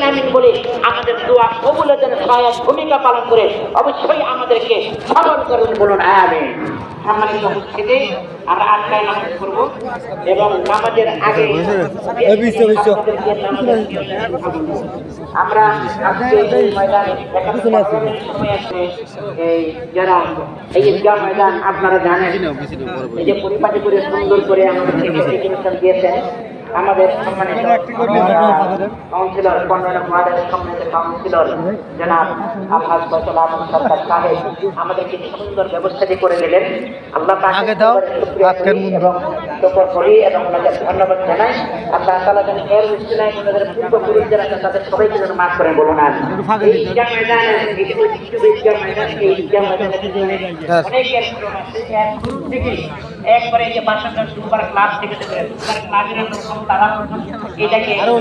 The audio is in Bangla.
আমিন বলে আমাদের দোয়া কবুলের জন্য সহায়ক ভূমিকা পালন করে অবশ্যই আমাদেরকে সফল করুন, বলুন আমিন। সম্মানিত উপস্থিতি, আমরা আটটায় নামাজ করব এবং নামাজের আগে আমরা আজকে এই ময়দানে সময় আছে যারা এই ঈদগাহ ময়দান আপনারা জানেন এই যে পরিপাটি করে সুন্দর করে আমাদেরকে ডেকোরেশন দিয়েছেন আমাদের সম্মানিত কাউন্সিলর সম্মানিত কাউন্সিলর জনাব আলহাজ ফয়সাল আহমদ সরকার সাহেব আমাদেরকে সুন্দর ব্যবস্থাটি করে দিলেন। আল্লাহ করি এবং ওনাদের ধন্যবাদ জানাই। আল্লাহ তাআলা যেন এর উসিলায় ওনাদের পূর্বপুরুষ যারা আছেন তাদের সবাইকে যেন মাফ করে, বলুন আর ঈদগাহ ময়দানে একবারে যে বাসাটা দুবার ক্লাস থেকে দুবার ক্লাসের তারা এটাকে আরো